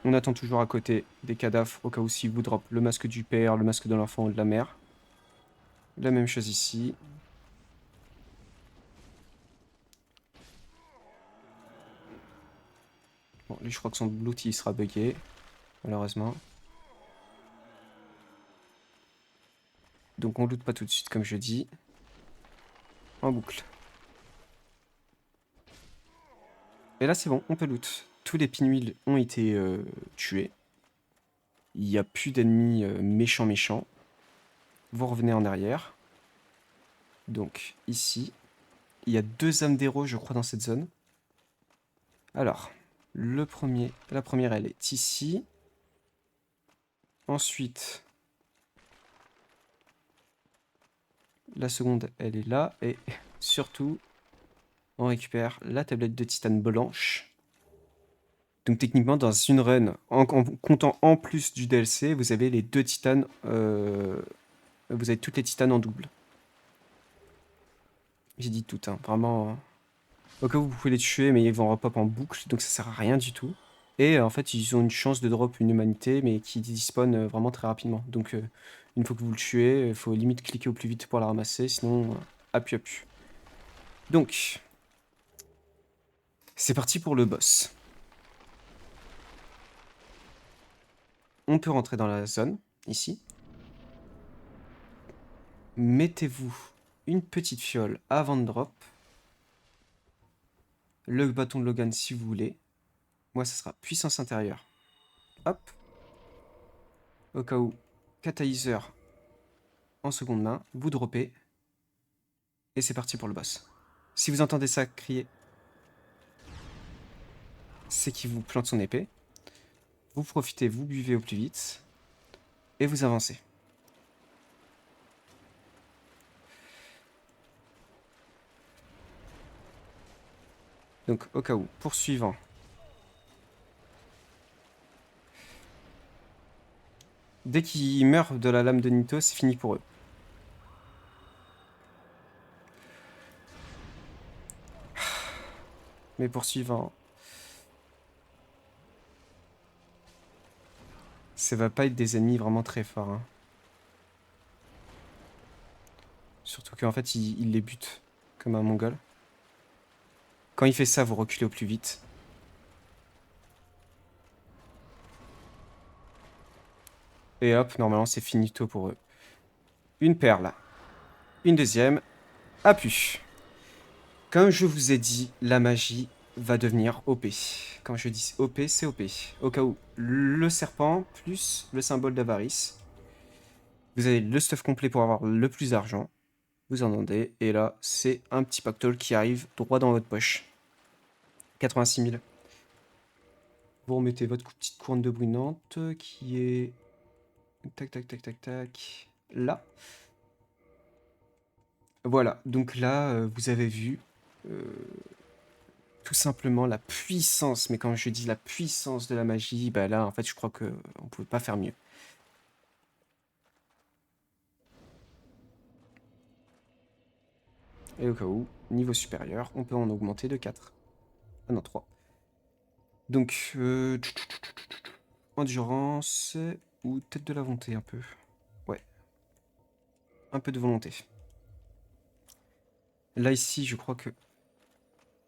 On attend toujours à côté des cadavres au cas où s'ils vous drop le masque du père, le masque de l'enfant ou de la mère. La même chose ici. Bon, lui, je crois que son l'outil sera buggé, malheureusement. Donc on loot pas tout de suite, comme je dis. En boucle. Et là, c'est bon, on peut loot. Tous les pinwheels ont été tués. Il n'y a plus d'ennemis méchants. Vous revenez en arrière. Donc, ici, il y a 2 âmes d'héros, je crois, dans cette zone. Alors, la première, elle est ici. Ensuite, la seconde, elle est là. Et surtout, on récupère la tablette de titane blanche. Donc techniquement, dans une run, en comptant en plus du DLC, vous avez les 2 titanes. Vous avez toutes les titanes en double. J'ai dit toutes, hein, vraiment. Au cas où vous pouvez les tuer, mais ils vont repop en boucle, donc ça sert à rien du tout. Et en fait, ils ont une chance de drop une humanité, mais qui despawn vraiment très rapidement. Donc une fois que vous le tuez, il faut limite cliquer au plus vite pour la ramasser, sinon appu. Donc, c'est parti pour le boss. On peut rentrer dans la zone, ici. Mettez-vous une petite fiole avant de drop. Le bâton de Logan si vous voulez. Moi, ça sera puissance intérieure. Hop. Au cas où, catalyseur en seconde main. Vous droppez. Et c'est parti pour le boss. Si vous entendez ça crier, c'est qu'il vous plante son épée. Vous profitez, vous buvez au plus vite. Et vous avancez. Donc, au cas où, poursuivant. Dès qu'ils meurent de la lame de Nito, c'est fini pour eux. Mais poursuivant. Ça va pas être des ennemis vraiment très forts. Hein. Surtout qu'en fait, il les bute comme un mongol. Quand il fait ça, vous reculez au plus vite. Et hop, normalement, c'est finito pour eux. Une perle. Une deuxième. Appu. Comme je vous ai dit, la magie va devenir OP. Quand je dis OP, c'est OP. Au cas où, le serpent plus le symbole d'avarice. Vous avez le stuff complet pour avoir le plus d'argent. Vous en demandez. Et là, c'est un petit pactole qui arrive droit dans votre poche. 86 000. Vous remettez votre petite couronne de brunante qui est... Tac. Là. Voilà. Donc là, vous avez vu... tout simplement la puissance. Mais quand je dis la puissance de la magie, bah là, en fait, je crois qu'on ne pouvait pas faire mieux. Et au cas où, niveau supérieur, on peut en augmenter de 4. Ah non, 3. Donc, endurance ou tête de la volonté un peu. Ouais. Un peu de volonté. Là, ici, je crois que...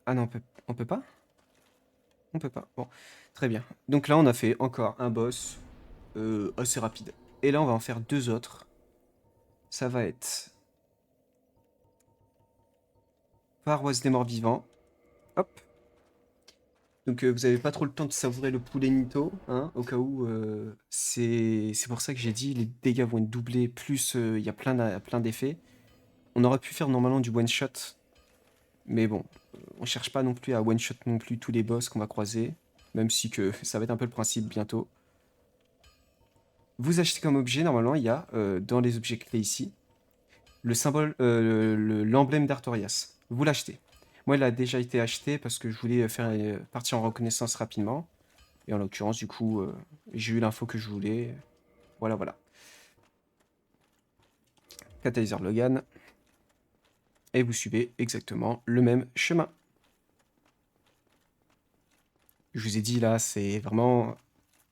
Ah non, on peut pas? On peut pas. Bon, très bien. Donc là, on a fait encore un boss assez rapide. Et là, on va en faire 2 autres. Ça va être... Paroisse des morts vivants. Hop. Donc vous avez pas trop le temps de savourer le poulet Nito, hein, au cas où. C'est pour ça que j'ai dit les dégâts vont être doublés, plus il y a plein d'effets. On aurait pu faire normalement du one shot, mais bon, on cherche pas non plus à one shot non plus tous les boss qu'on va croiser, même si que ça va être un peu le principe bientôt. Vous achetez comme objet, normalement il y a dans les objets clés ici, le symbole, l'emblème d'Artorias. Vous l'achetez. Moi, elle a déjà été achetée parce que je voulais faire partie en reconnaissance rapidement. Et en l'occurrence, du coup, j'ai eu l'info que je voulais. Voilà. Catalyseur de Logan. Et vous suivez exactement le même chemin. Je vous ai dit là, c'est vraiment...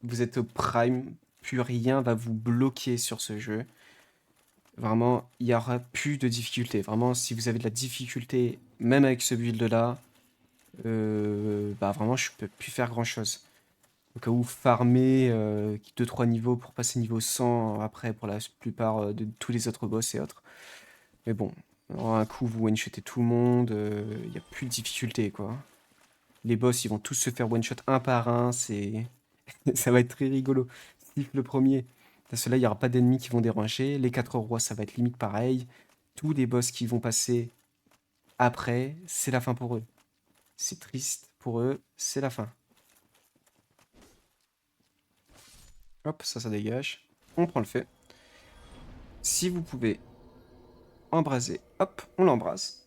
Vous êtes au prime, plus rien va vous bloquer sur ce jeu. Vraiment, il n'y aura plus de difficultés. Vraiment, si vous avez de la difficulté, même avec ce build-là, bah vraiment, je peux plus faire grand-chose. Au cas où farmer 2-3 niveaux pour passer niveau 100 après pour la plupart de tous les autres boss et autres. Mais bon, en un coup, vous one-shotez tout le monde, il n'y a plus de difficulté, quoi. Les boss, ils vont tous se faire one-shot un par un, c'est... ça va être très rigolo. Sif le premier. Parce que là, il n'y aura pas d'ennemis qui vont déranger. Les 4 rois, ça va être limite pareil. Tous les boss qui vont passer après, c'est la fin pour eux. C'est triste pour eux, c'est la fin. Hop, ça dégage. On prend le feu. Si vous pouvez embraser, hop, on l'embrase.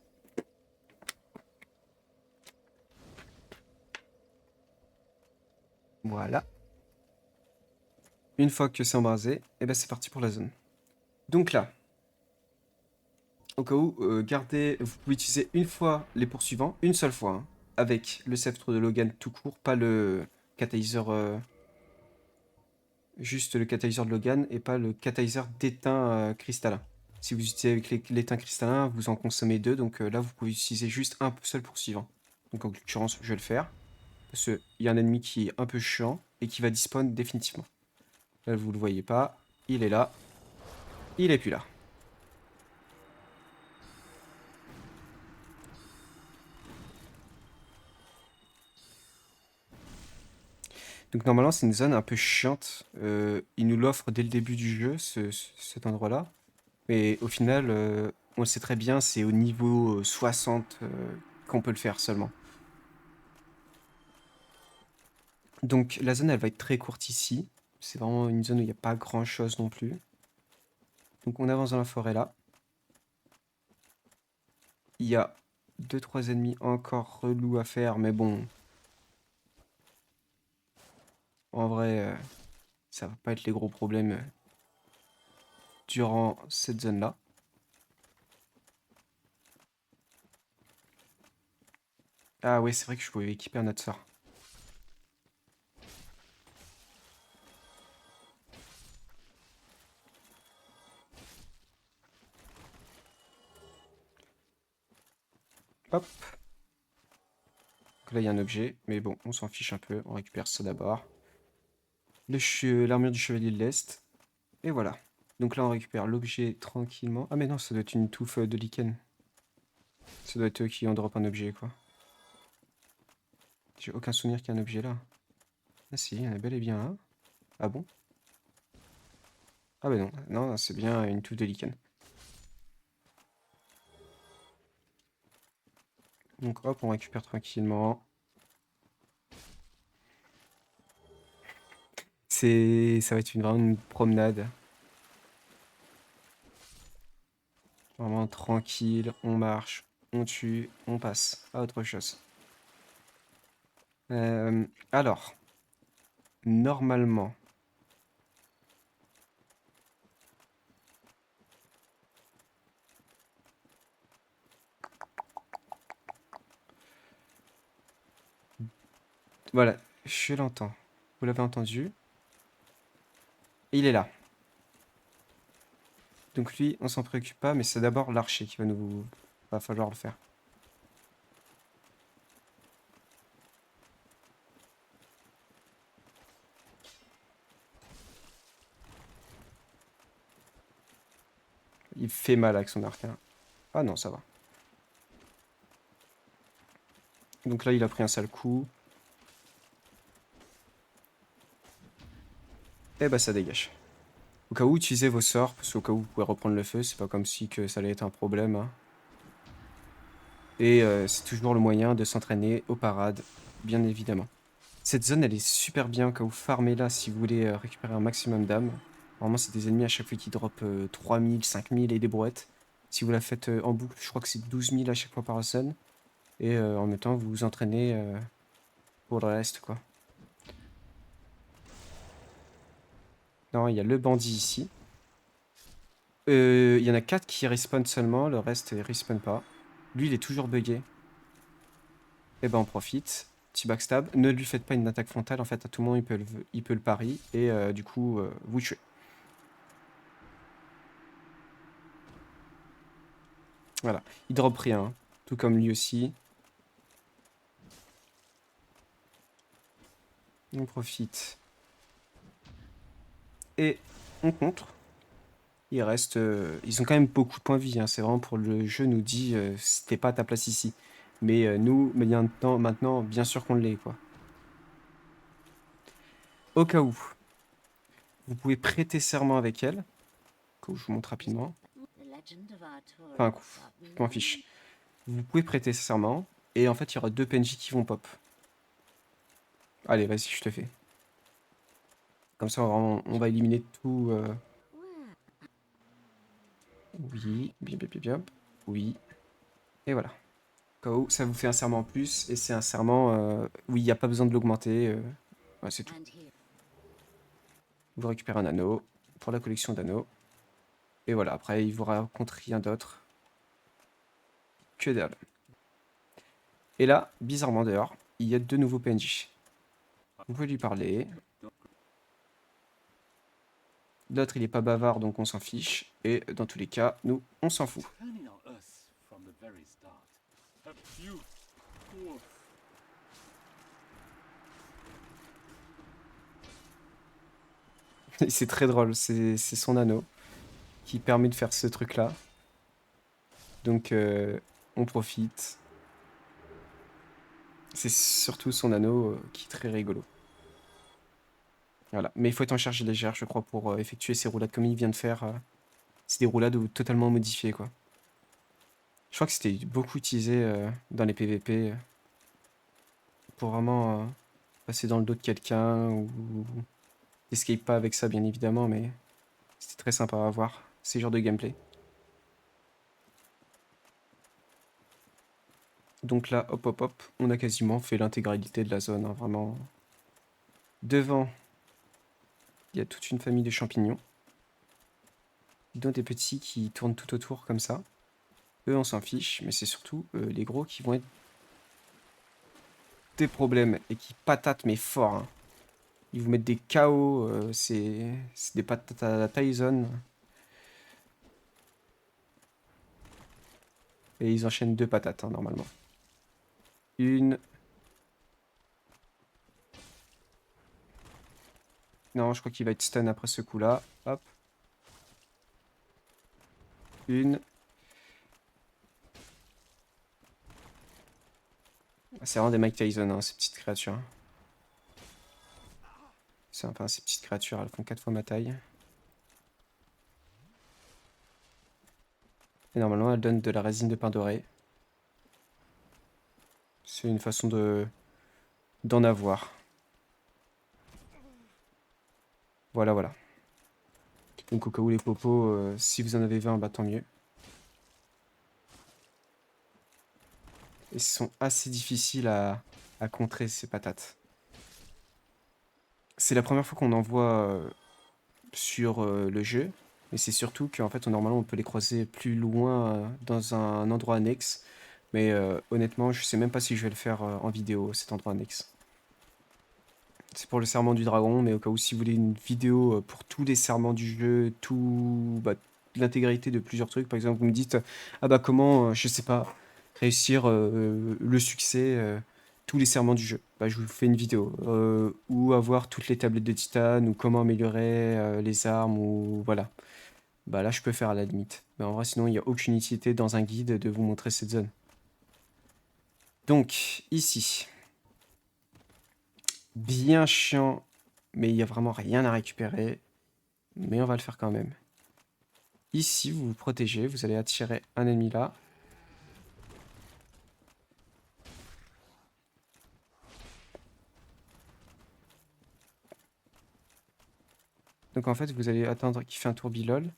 Voilà. Une fois que c'est embrasé, et ben c'est parti pour la zone. Donc là, au cas où, gardez, vous pouvez utiliser une fois les poursuivants, une seule fois, hein, avec le sceptre de Logan tout court, pas le catalyseur, juste le catalyseur de Logan et pas le catalyseur d'étain cristallin. Si vous utilisez avec l'étain cristallin, vous en consommez deux, donc là vous pouvez utiliser juste un seul poursuivant. Donc en l'occurrence, je vais le faire, parce qu'il y a un ennemi qui est un peu chiant et qui va despawn définitivement. Là vous le voyez pas, il est là, il est plus là. Donc normalement c'est une zone un peu chiante. Il nous l'offre dès le début du jeu, cet endroit-là. Mais au final, on le sait très bien, c'est au niveau 60 qu'on peut le faire seulement. Donc la zone elle va être très courte ici. C'est vraiment une zone où il n'y a pas grand-chose non plus. Donc on avance dans la forêt là. Il y a 2-3 ennemis encore relous à faire, mais bon. En vrai, ça va pas être les gros problèmes durant cette zone-là. Ah ouais, c'est vrai que je pouvais équiper un autre sort. Hop. Donc là, il y a un objet, mais bon, on s'en fiche un peu. On récupère ça d'abord. L'armure du chevalier de l'Est. Et voilà. Donc là, on récupère l'objet tranquillement. Ah mais non, ça doit être une touffe de lichen. Ça doit être eux qui ont drop un objet, quoi. J'ai aucun souvenir qu'il y a un objet là. Ah si, il y en a bel et bien un. Ah bon? Ah bah non, non, c'est bien une touffe de lichen. Donc hop, on récupère tranquillement. Ça va être vraiment une promenade. Vraiment tranquille, on marche, on tue, on passe à autre chose. Alors, normalement, voilà, je l'entends. Vous l'avez entendu? Il est là. Donc lui, on s'en préoccupe pas, mais c'est d'abord l'archer qui va falloir le faire. Il fait mal avec son arc, hein. Ah non, ça va. Donc là, il a pris un sale coup. Et bah ça dégage. Au cas où, utilisez vos sorts, parce qu'au cas où vous pouvez reprendre le feu, c'est pas comme si que ça allait être un problème, hein. Et c'est toujours le moyen de s'entraîner aux parades, bien évidemment. Cette zone, elle est super bien quand vous farmez là, si vous voulez récupérer un maximum d'âmes. Normalement, c'est des ennemis à chaque fois qui drop 3000, 5000 et des brouettes. Si vous la faites en boucle, je crois que c'est 12 000 à chaque fois par zone. Et en même temps, vous vous entraînez pour le reste, quoi. Non, il y a le bandit ici. Il y en a 4 qui respawn seulement, le reste il respawn pas. Lui il est toujours bugué. Et ben on profite. Petit backstab. Ne lui faites pas une attaque frontale, en fait à tout moment il peut le pari et du coup vous tuez. Voilà. Il drop rien, hein. Tout comme lui aussi. On profite. Et on contre. Il reste. Ils ont quand même beaucoup de points de vie, hein. C'est vraiment pour le jeu nous dit c'était pas à ta place ici. Mais nous, maintenant, bien sûr qu'on l'est, quoi. Au cas où, vous pouvez prêter serment avec elle. Que je vous montre rapidement. Enfin, un coup, je m'en fiche. Vous pouvez prêter serment. Et en fait, il y aura 2 PNJ qui vont pop. Allez, vas-y, je te fais. Comme ça, on va éliminer tout. Oui, bien, bien, bien, bien. Oui. Et voilà. KO, ça vous fait un serment en plus. Et c'est un serment où il n'y a pas besoin de l'augmenter. Ouais, c'est tout. Vous récupérez un anneau pour la collection d'anneaux. Et voilà, après, il vous raconte rien d'autre. Que dalle. Et là, bizarrement dehors, il y a 2 nouveaux PNJ. Vous pouvez lui parler. L'autre, il est pas bavard, donc on s'en fiche. Et dans tous les cas, nous, on s'en fout. Turning on us from the very start. Have you? Woof. Et c'est très drôle, c'est son anneau qui permet de faire ce truc-là. Donc, on profite. C'est surtout son anneau qui est très rigolo. Voilà. Mais il faut être en charge légère, je crois, pour effectuer ces roulades comme il vient de faire. C'est des roulades totalement modifiées, quoi. Je crois que c'était beaucoup utilisé dans les PVP pour vraiment passer dans le dos de quelqu'un ou escape pas avec ça, bien évidemment, mais c'était très sympa à voir, ces genres de gameplay. Donc là, hop, hop, hop, on a quasiment fait l'intégralité de la zone, hein, vraiment. Devant, il y a toute une famille de champignons, dont des petits qui tournent tout autour comme ça. Eux, on s'en fiche, mais c'est surtout les gros qui vont être des problèmes et qui patatent, mais fort, hein. Ils vous mettent des KO, c'est des patates à la Tyson. Et ils enchaînent 2 patates, hein, normalement. Une. Non, je crois qu'il va être stun après ce coup-là. Hop. Une. C'est vraiment des Mike Tyson, hein, ces petites créatures. Enfin, ces petites créatures, elles font 4 fois ma taille. Et normalement, elles donnent de la résine de pain doré. C'est une façon d'en avoir. Voilà, voilà. Donc au cas où les popos, si vous en avez 20, bah tant mieux. Et ce sont assez difficiles à contrer ces patates. C'est la première fois qu'on en voit sur le jeu. Mais c'est surtout qu'en fait, normalement, on peut les croiser plus loin dans un endroit annexe. Mais honnêtement, je sais même pas si je vais le faire en vidéo, cet endroit annexe. C'est pour le serment du dragon, mais au cas où si vous voulez une vidéo pour tous les serments du jeu, l'intégralité de plusieurs trucs, par exemple, vous me dites, ah bah comment, je sais pas, réussir le succès, tous les serments du jeu. Bah je vous fais une vidéo. Ou avoir toutes les tablettes de titane, ou comment améliorer les armes, ou voilà. Bah là je peux faire à la limite. Mais en vrai sinon il n'y a aucune utilité dans un guide de vous montrer cette zone. Donc, ici. Bien chiant, mais il n'y a vraiment rien à récupérer. Mais on va le faire quand même. Ici, vous vous protégez, vous allez attirer un ennemi là. Donc en fait, vous allez attendre qu'il fait un tourbilol.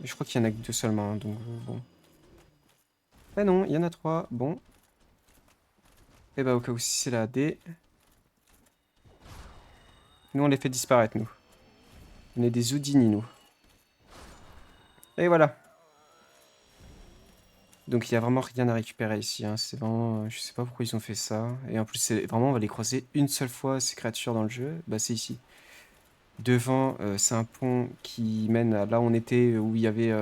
Et je crois qu'il y en a que 2 seulement, hein, donc bon. Ah non, il y en a 3, bon. Et bah au cas où si c'est la D. Nous, on les fait disparaître, nous. On est des Houdini, nous. Et voilà. Donc, il y a vraiment rien à récupérer ici. Hein. C'est vraiment... je sais pas pourquoi ils ont fait ça. Et en plus, c'est vraiment, on va les croiser une seule fois, ces créatures, dans le jeu. Bah, c'est ici. Devant, c'est un pont qui mène à là où on était, où il y avait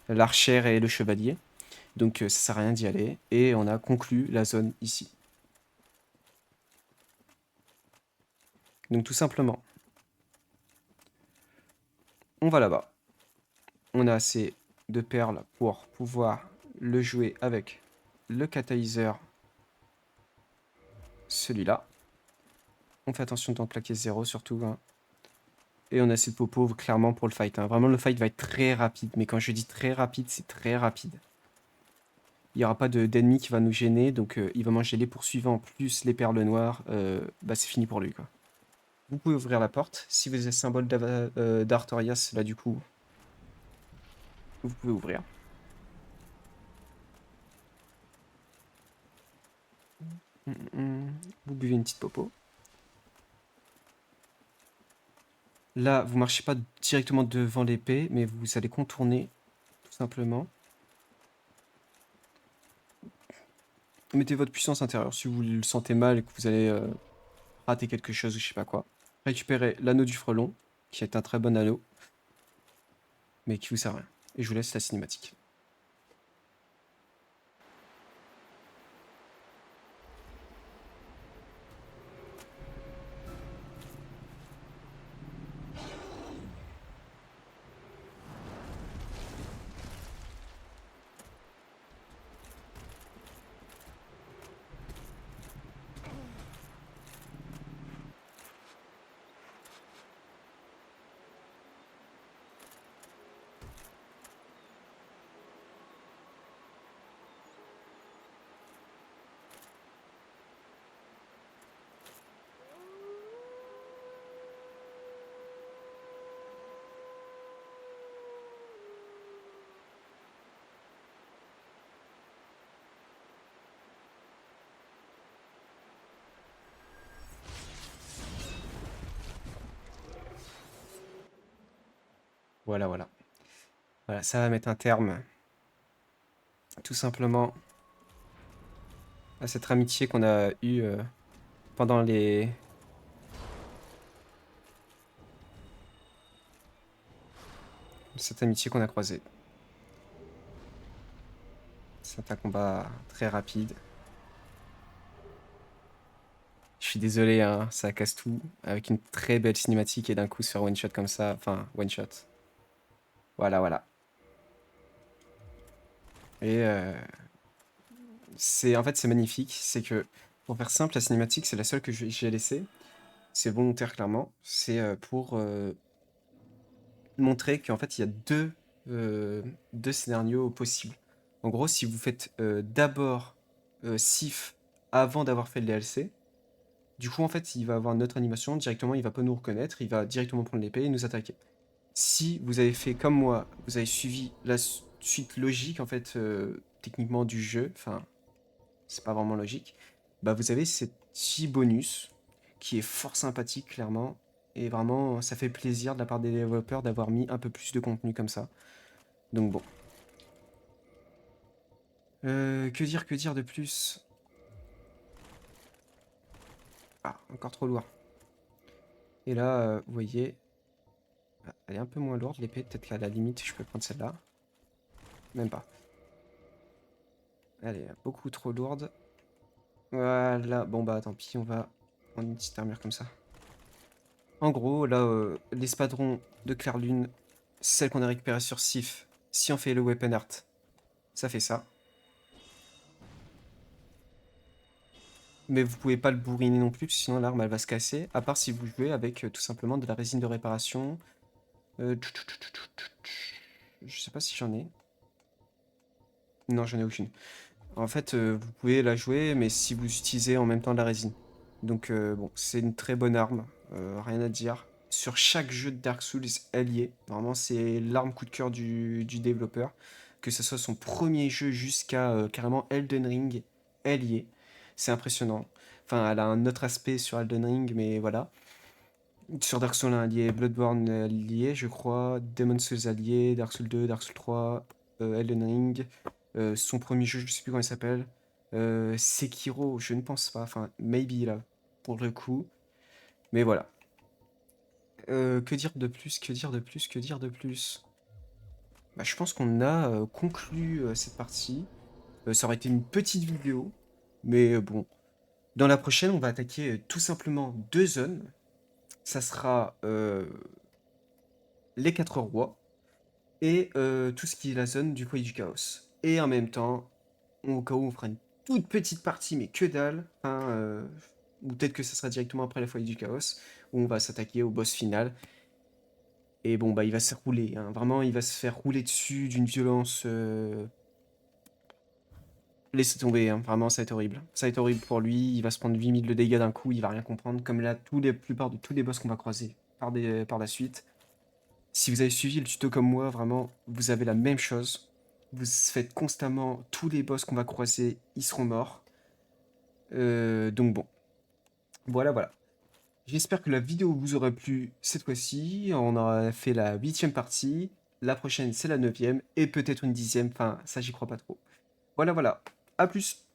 l'archère et le chevalier. Donc, ça sert à rien d'y aller. Et on a conclu la zone ici. Donc, tout simplement, on va là-bas. On a assez de perles pour pouvoir le jouer avec le catalyseur, celui-là. On fait attention de ne pas claquer 0 surtout. Hein. Et on a assez de popo clairement pour le fight. Hein. Vraiment, le fight va être très rapide. Mais quand je dis très rapide, c'est très rapide. Il n'y aura pas d'ennemi qui va nous gêner. Donc, il va manger les poursuivants plus les perles noires. Bah, c'est fini pour lui. Quoi. Vous pouvez ouvrir la porte. Si vous avez le symbole d'Artorias, là, du coup, vous pouvez ouvrir. Vous buvez une petite popo. Là, vous marchez pas directement devant l'épée, mais vous allez contourner, tout simplement. Mettez votre puissance intérieure si vous le sentez mal et que vous allez rater quelque chose ou je sais pas quoi. Récupérez l'anneau du frelon, qui est un très bon anneau, mais qui vous sert à rien. Et je vous laisse la cinématique. Voilà, voilà. Voilà, ça va mettre un terme, tout simplement, à cette amitié qu'on a eue pendant les... cette amitié qu'on a croisée. C'est un combat très rapide. Je suis désolé, hein, ça casse tout. Avec une très belle cinématique et d'un coup se faire one shot comme ça. Enfin, one shot. Voilà, voilà. Et en fait, c'est magnifique. C'est que, pour faire simple, la cinématique, c'est la seule que j'ai laissée. C'est volontaire, clairement. C'est pour montrer qu'en fait, il y a deux scénarios possibles. En gros, si vous faites d'abord Sif avant d'avoir fait le DLC, du coup, en fait, il va avoir notre animation. Directement, il va pas nous reconnaître. Il va directement prendre l'épée et nous attaquer. Si vous avez fait comme moi, vous avez suivi la suite logique, en fait, techniquement du jeu, enfin, c'est pas vraiment logique, bah vous avez ce petit bonus qui est fort sympathique, clairement. Et vraiment, ça fait plaisir de la part des développeurs d'avoir mis un peu plus de contenu comme ça. Donc bon. Que dire de plus? Ah, encore trop lourd. Et là, vous voyez, ah, elle est un peu moins lourde, l'épée. Peut-être qu'à la limite, je peux prendre celle-là. Même pas. Elle est beaucoup trop lourde. Voilà, bon bah tant pis, on va prendre une petite armure comme ça. En gros, là, l'espadron de Claire Lune, celle qu'on a récupérée sur Sif, si on fait le weapon art, ça fait ça. Mais vous pouvez pas le bourriner non plus, sinon l'arme elle va se casser, à part si vous jouez avec tout simplement de la résine de réparation. Je sais pas si j'en ai. Non, j'en ai aucune. En fait, vous pouvez la jouer, mais si vous utilisez en même temps de la résine. Donc bon, c'est une très bonne arme, rien à dire. Sur chaque jeu de Dark Souls, elle y est. Vraiment, c'est l'arme coup de cœur du développeur. Que ce soit son premier jeu jusqu'à carrément Elden Ring, elle y est. C'est impressionnant. Enfin, elle a un autre aspect sur Elden Ring, mais voilà. Sur Dark Souls 1 allié, Bloodborne allié, je crois, Demon's Souls allié, Dark Souls 2, Dark Souls 3, Elden Ring, son premier jeu, je sais plus comment il s'appelle, Sekiro, je ne pense pas, enfin, maybe là, pour le coup, mais voilà. Que dire de plus, que dire de plus, que dire de plus? Bah, je pense qu'on a conclu cette partie. Ça aurait été une petite vidéo, mais bon. Dans la prochaine, on va attaquer tout simplement deux zones. Ça sera les quatre rois et tout ce qui est la zone du foyer du chaos. Et en même temps, au cas où on fera une toute petite partie, mais que dalle, hein, ou peut-être que ça sera directement après la foyer du chaos, où on va s'attaquer au boss final. Et bon, bah, il va se rouler, hein. Vraiment, il va se faire rouler dessus d'une violence. Laissez tomber, hein. Vraiment, ça va être horrible. Ça va être horrible pour lui. Il va se prendre 8000 de dégâts d'un coup, il va rien comprendre. Comme là, la plupart de tous les boss qu'on va croiser par la suite. Si vous avez suivi le tuto comme moi, vraiment, vous avez la même chose. Vous faites constamment tous les boss qu'on va croiser, ils seront morts. Donc bon, voilà, voilà. J'espère que la vidéo vous aura plu cette fois-ci. On aura fait la 8e partie. La prochaine, c'est la 9e. Et peut-être une 10e. Enfin, ça, j'y crois pas trop. Voilà, voilà. À plus.